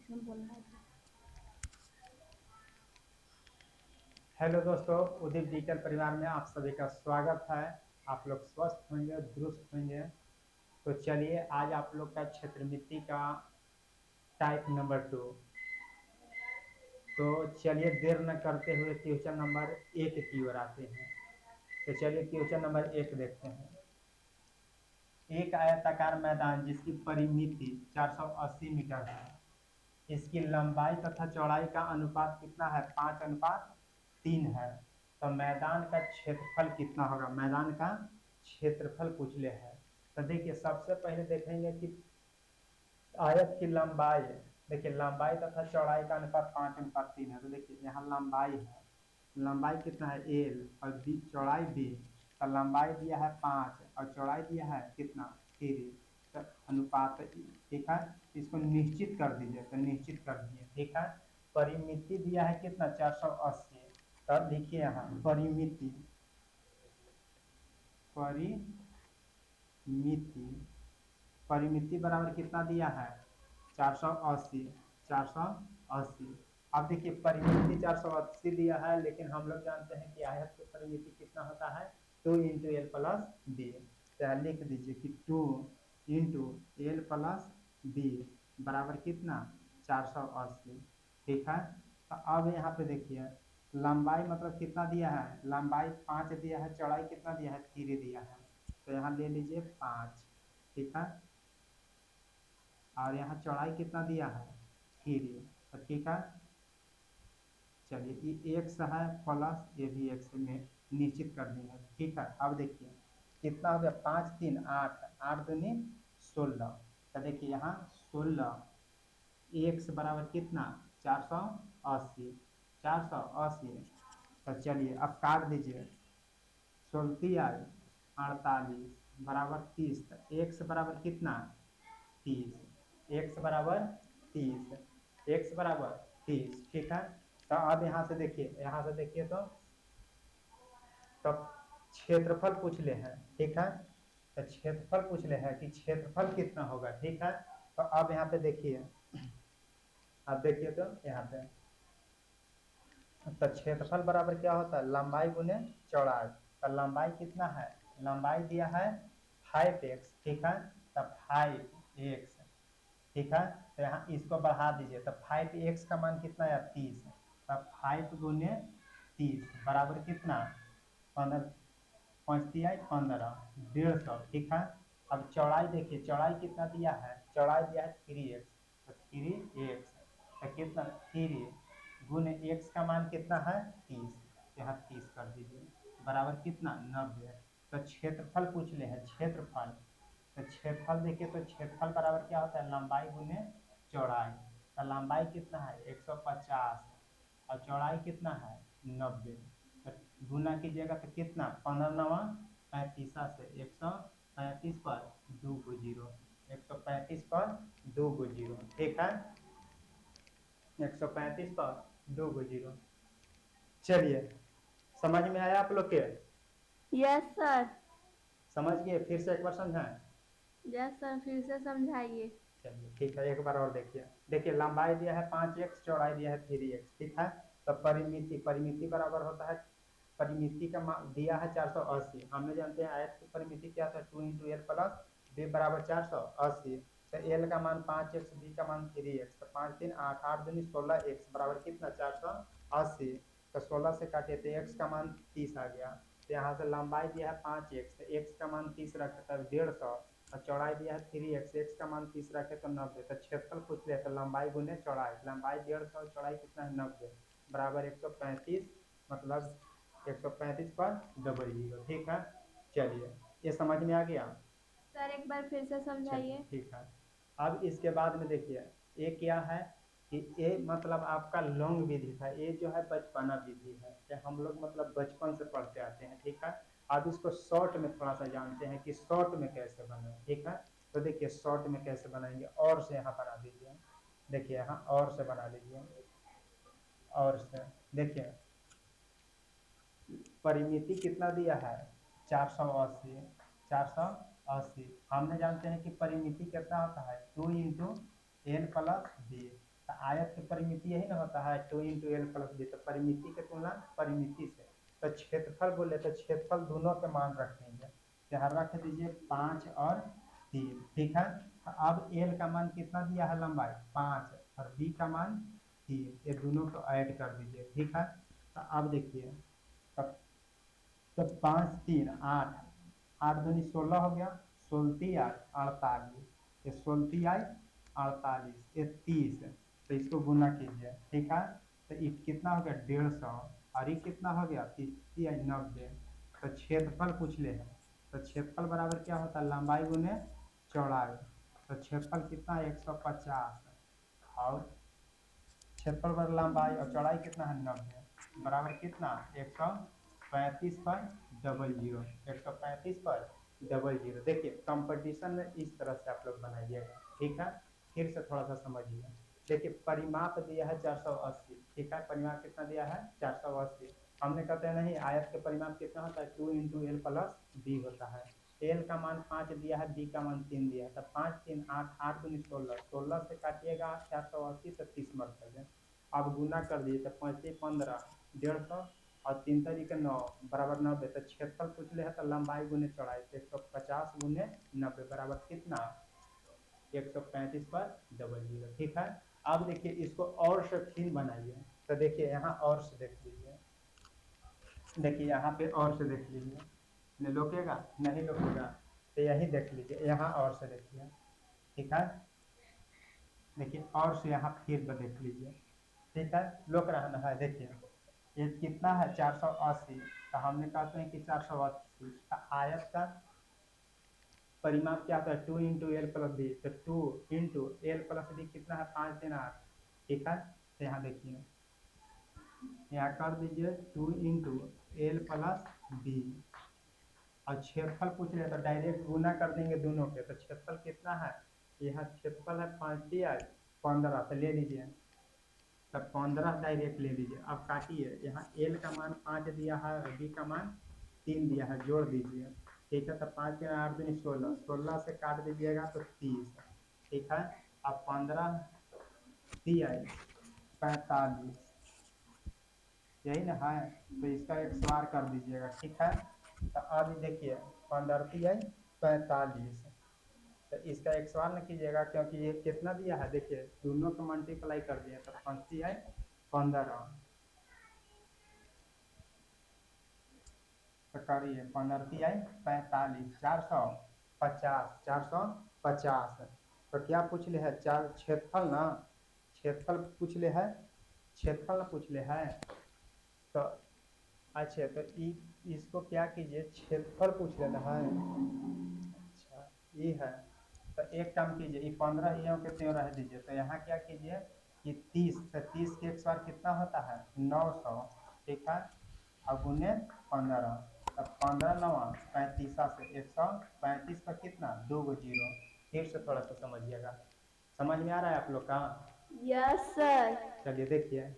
इसमें बोलना है। हेलो दोस्तों, उदित डिजिटल परिवार में आप सभी का स्वागत है। आप लोग स्वस्थ होंगे, दुरुस्त होंगे। तो चलिए, आज आप लोग का क्षेत्र मिट्टी का टाइप नंबर 2। तो चलिए, देर न करते हुए क्वेश्चन नंबर 1 की ओर आते हैं। तो चलिए, क्वेश्चन नंबर 1 देखते हैं। एक आयताकार मैदान जिसकी परिमिति 480 मीटर है, इसकी लंबाई तथा चौड़ाई का अनुपात कितना है? 5:3 है। तो मैदान का क्षेत्रफल कितना होगा? मैदान का क्षेत्रफल पूछ ले है। तो देखिए, सबसे पहले देखेंगे कि आयत की लंबाई। देखिए, लंबाई तथा चौड़ाई का अनुपात 5:3 है। तो देखिए, यहाँ लंबाई है, लंबाई कितना है? एल, और बी चौड़ाई बी। तो लंबाई दिया है 5 और चौड़ाई दिया है कितना? 3। तो अनुपात, ठीक है। इसको निश्चित कर दीजिए। तो निश्चित कर दिए, ठीक है। परिमिति दिया है कितना? 480। तब लिखिए यहाँ परिमिति, परिमिति, परिमिति बराबर कितना दिया है? 480। 480। अब देखिए, परिमिति 480 दिया है, लेकिन हम लोग जानते हैं कि आयत की परिमिति कितना होता है? 2 × L + B। तो लिख दीजिए कि 2 × L + B बराबर कितना? 480। ठीक है। तो अब यहाँ पे देखिए, लंबाई मतलब कितना दिया है? लंबाई 5 दिया है, चौड़ाई कितना दिया है? 3 दिया है। तो यहाँ ले लीजिए 5। ठीक है। और यहाँ चौड़ाई कितना दिया है? 3। तो ठीक है। चलिए, ये एक्स है प्लस ये भी एक्स में निश्चित कर देंगे। ठीक है। अब देखिए कितना हो गया? 5 3 8, 8 दूनी 16। तो देखिए यहाँ 16 एक्स बराबर कितना? 480। 480। तो चलिए अब काट दीजिए। 16 48 बराबर 30। तो एक्स बराबर कितना? 30। एक्स बराबर 30। एक्स बराबर 30। ठीक है। तो अब यहाँ से देखिए, यहाँ से देखिए तो क्षेत्रफल पूछ ले है। ठीक है। तो क्षेत्रफल पूछ ले है कि क्षेत्रफल कितना होगा। ठीक है। तो अब यहाँ पे देखिए, अब देखिए तो यहाँ पे तो क्षेत्रफल बराबर क्या होता है? लंबाई गुने चौड़ाई। तो लंबाई कितना है? लंबाई दिया है 5x। ठीक है। तो 5x। ठीक है। तो यहाँ इसको बढ़ा दीजिए। तो 5x का मान कितना है? 30। तो 5 गुने 30 बराबर कितना? 15। 15 150। ठीक है। अब चौड़ाई देखिए, चौड़ाई कितना दिया है? चौड़ाई दिया है 3x। तो 3x तो कितना? 3 गुने x का मान कितना है? 30। यहाँ 30 कर दीजिए बराबर कितना? 90। तो क्षेत्रफल पूछ ले है, क्षेत्रफल। तो क्षेत्रफल देखिए, तो क्षेत्रफल बराबर क्या होता है? लंबाई गुने चौड़ाई। तो लंबाई कितना है? 150 और चौड़ाई कितना है? 90। तो गुना कीजिएगा तो कितना? 15 9 35 से 135 पर 2 को 0। 135 पर 2 को 0। ठीक है। 135 पर 2 को 0। चलिए, समझ में आया आप लोग के? Yes sir. समझ गए? फिर से एक बार समझाएं। यस सर, फिर से समझाइए। चलिए ठीक है, एक बार और देखिए। देखिए, लंबाई दिया है 5x, चौड़ाई दिया है 3x। ठीक है। तो परिमिति, परिमिति बराबर होता है, परिमिति का मान दिया है 480। हमने जानते हैं आयत की परिमिति क्या था? 2 × L + B बराबर 480। तो एल का मान 5x, बी का मान 3x। तो 5 3 8, 8 दूनी 16x बराबर कितना? 480। तो 16 से काटे तो x का मान 30 आ गया। तो यहाँ से लंबाई दिया है 5x, तो x का मान 30 रखे तो 150। और चौड़ाई दिया है 3x, x का मान 30 रखे तो 90। तो क्षेत्रफल पूछ लिया, तो लंबाई गुने चौड़ाई। लंबाई 150 और चौड़ाई कितना है? 90 बराबर 135। मतलब 135 पर डबल 0। ठीक है। चलिए, ये समझ में आ गया? सर एक बार फिर से चलिए समझाइए। ठीक है। अब इसके बाद में देखिए, ये क्या है कि ये मतलब आपका लॉन्ग विधि था, ये जो है बचपना विधि है। ये हम लोग मतलब बचपन से पढ़ते आते हैं। ठीक है। अब इसको शॉर्ट में थोड़ा सा जानते हैं कि शॉर्ट में कैसे बने। ठीक है। तो देखिए शॉर्ट में कैसे बनाएंगे, और से यहाँ बना दीजिए। देखिए यहाँ और से बना लीजिए। और से देखिए, परिमिति कितना दिया है? 480। 480 हमने जानते हैं कि परिमिति कितना होता है? 2 × L + B। तो आयत की परिमिति यही ना होता है 2 इंटू एल प्लस बी, तो परिमिति के तुलना परिमिति से। तो क्षेत्रफल बोले तो क्षेत्रफल दोनों के मान रख देंगे, यहाँ रख दीजिए 5 और 3, ठीक है। अब एल का मान कितना दिया है लंबाई 5 और बी का मान 3, ये दोनों को ऐड कर दीजिए, ठीक है। तो अब देखिए तब 5 3 8, 8 दूनी 16 हो गया, 16 8 48, ये 16 आई 48, ये 30, तो इसको गुना कीजिए, ठीक है। तो ये कितना हो गया 150, और ये कितना हो गया 30 आई 90। तो क्षेत्रफल पूछ ले है, तो क्षेत्रफल बराबर क्या होता है लंबाई गुने चौड़ाई। तो क्षेत्रफल कितना है 150, और क्षेत्रफल पर लंबाई और चौड़ाई कितना है 90, बराबर कितना 135 पर डबल जीरो, 135 पर डबल जीरो। देखिए कंपटीशन में इस तरह से आप लोग बनाइएगा, ठीक है। फिर से थोड़ा सा समझिए, देखिए परिमाप दिया है 480, ठीक है, परिमाप कितना दिया है 480। हमने कहते हैं नहीं आयत के परिमाप कितना होता है 2 इंटू एल प्लस बी होता है। एल का मान 5 दिया है, बी का मान 3 दिया है, तो 5 3 8, 8 दूनी 16, 16 से काटिएगा 480 तो 30 मरते। अब गुना कर दीजिए तो 5 15, 150 और 3 तरीके 9 बराबर 90। तो क्षेत्रफल पूछ ले है तो लंबाई गुने चौड़ाई, तो 150 गुने 90 बराबर कितना 135 पर डबल जीरो, ठीक है। अब देखिए इसको और से फिर बनाइए, तो देखिए यहाँ और से देख लीजिए, देखिए यहाँ पे और से देख लीजिए, नहीं लोकेगा नहीं लोकेगा, तो यही देख लीजिए यहाँ और से देखिए, ठीक है। देखिए और से यहाँ फिर देख लीजिए, ठीक है, लोक रहना है। देखिए ये कितना है 480, तो हमने कहते हैं कि 480 का आयत का परिमाप क्या होता है 2 इंटू एल प्लस बी, तो 2 इंटू एल प्लस बी कितना है 5 3 8, ठीक है। तो यहाँ देखिए यहाँ कर दीजिए 2 इंटू एल प्लस बी, और क्षेत्रफल पूछ रहे तो डायरेक्ट गुना कर देंगे दोनों के। तो क्षेत्रफल कितना है, यहाँ क्षेत्रफल है 5 दिया 15, तो ले लीजिए, तब 15 डायरेक्ट ले लीजिए। अब काटिए, यहाँ एल का मान 5 दिया है और बी का मान 3 दिया है, जोड़ दीजिए, ठीक है। तो 5 के 8 दूनी 16, 16 से काट दीजिएगा तो 30, ठीक है। अब 15 दिया 45, यही ना है, तो इसका एक सवार कर दीजिएगा, ठीक है। तो अब देखिए 15 दिया 45, तो इसका एक सवाल न कीजिएगा क्योंकि ये कितना दिया है, देखिए दोनों को मल्टीप्लाई कर दिए तो 5 है 15, तो करिए 15 है 45, 450, 450। तो क्या पूछ ले है चार क्षेत्रफल ना, क्षेत्रफल पूछ ले है, क्षेत्रफल ना पूछ ले है। तो अच्छा तो इसको क्या कीजिए क्षेत्रफल पूछ लेना है, अच्छा ये है। तो एक काम कीजिए ये 15 यों के त्यों रह दीजिए, तो यहाँ क्या कीजिए कि 30, तो 30 के एक बार कितना होता है 900, ठीक है, और गुने 15, तब 15 9 35 से 135 पर कितना 2 गो जीरो। फिर से थोड़ा सा समझिएगा, समझ में आ रहा है आप लोग का। Yes sir. चलिए देखिए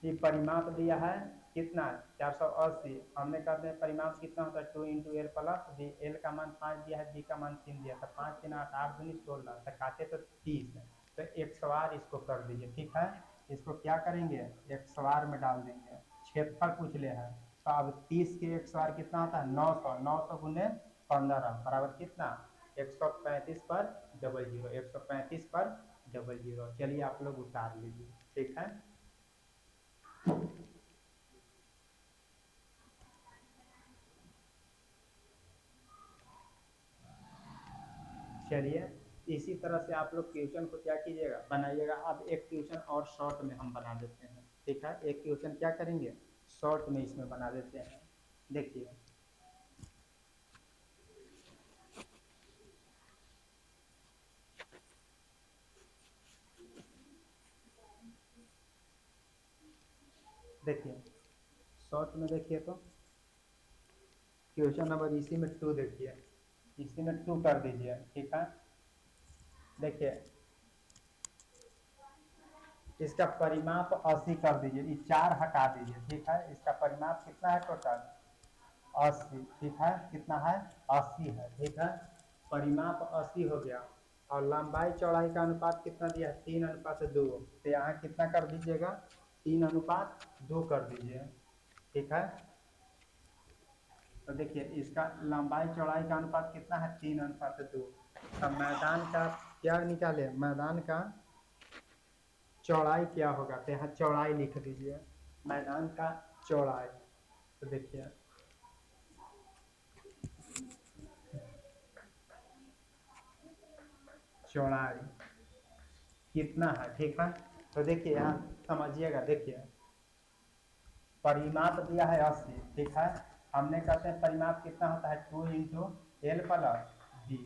ये परिमाप दिया है कितना 480, हमने कहते हैं परिमाप कितना होता है 2 into L plus B, L का मान 5 दिया है, बी का मान 3 दिया, तो 5 3 8, 8 दूनी 16, तो काटे तो 30, तो एक सवार इसको कर दीजिए, ठीक है। इसको क्या करेंगे एक सवार में डाल देंगे, क्षेत्रफल पूछ ले है। तो अब 30 के एक सवार कितना होता है 900, 900 गुने 15 बराबर कितना 135 पर डबल जीरो, 135 पर डबल जीरो। चलिए आप लोग उतार लीजिए, ठीक है। चलिए इसी तरह से आप लोग क्वेश्चन को क्या कीजिएगा बनाइएगा। अब एक क्वेश्चन और शॉर्ट में हम बना देते हैं, ठीक है, एक क्वेश्चन क्या करेंगे शॉर्ट में इसमें बना देते हैं। देखिए देखिए शॉर्ट में देखिए तो क्वेश्चन नंबर इसी में 2 देखिए, इसी में 2 कर दीजिए, ठीक है। देखिए इसका परिमाप 80 कर दीजिए, ये 4 हटा दीजिए, ठीक है। इसका परिमाप कितना है टोटल 80, ठीक है, कितना है 80 है, ठीक है। परिमाप 80 हो गया, और लंबाई चौड़ाई का अनुपात कितना दिया है, 3:2। तो यहाँ कितना कर दीजिएगा, 3:2 कर दीजिए। ठीक है, तो देखिए इसका लंबाई चौड़ाई का अनुपात कितना है, 3:2। अब मैदान का क्या निकाले, मैदान का चौड़ाई क्या होगा, तो यहाँ चौड़ाई लिख दीजिए, मैदान का चौड़ाई। तो देखिए चौड़ाई कितना है। ठीक है, तो देखिए यहाँ समझिएगा, देखिए परिमाप दिया है 80। ठीक है, हमने कहते हैं परिमाप कितना होता है, 2 × L + B।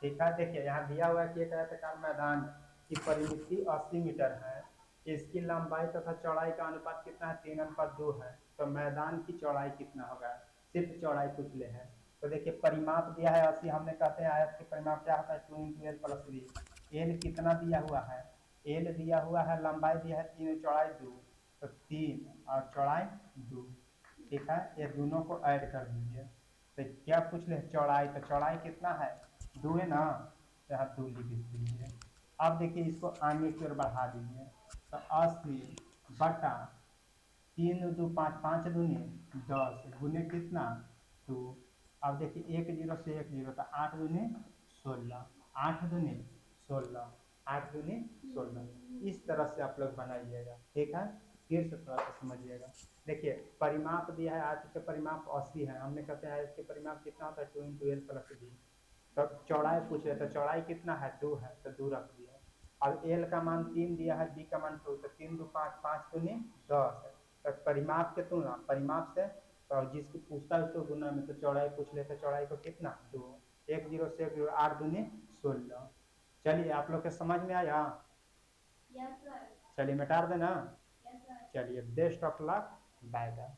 ठीक है, देखिए यहाँ दिया हुआ है कि एक आयताकार मैदान की परिमिति 80 मीटर है, इसकी लंबाई तथा चौड़ाई का अनुपात कितना है, 3:2 है। तो मैदान की चौड़ाई कितना होगा, सिर्फ चौड़ाई पूछ ले है। तो देखिए परिमाप दिया है 80, हमने कहते हैं आयत के परिमाप क्या होता है, 2 × L + B। एल कितना दिया हुआ है, एल दिया हुआ है, लंबाई दिया है 3, चौड़ाई 2, तो 3 और चौड़ाई 2। ठीक है, ये दोनों को ऐड कर दीजिए। तो क्या पूछ ले, चौड़ाई, तो चौड़ाई कितना है, 2 है ना, तो यहाँ 2 लिख दीजिए। अब देखिए इसको आगे की ओर बढ़ा दीजिए, तो 80/3×2 = 5, 5 दूनी 10 गुने कितना 2। अब देखिए 1 0 से 1 0, तो 8 दूनी 16, 8 दूनी 16, 8 दूनी 16। इस तरह से आप लोग बनाइएगा। ठीक है, फिर से थोड़ा सा समझिएगा। देखिए परिमाप दिया है, आयत के परिमाप 80 है, हमने कहते हैं आयत के परिमाप कितना होता है, 2 × L + B। तो चौड़ाई पूछ रहे, तो चौड़ाई कितना है, 2 है, तो 2 रख दिया। अब एल का मान 3 दिया है, बी का मान 2, तो 3 2 5, 5 दूनी 10। तो परिमाप के तुलना परिमाप से, तो जिसको पूछता है उसको गुना में, तो चौड़ाई पूछ लेते, चौड़ाई को कितना 2, 1 0 से 1 0, 8 दूनी 16। चलिए आप लोग के समझ में आया, Yes, sir. चलिए मिटा देना। Yes, sir. चलिए best of luck, bye bye.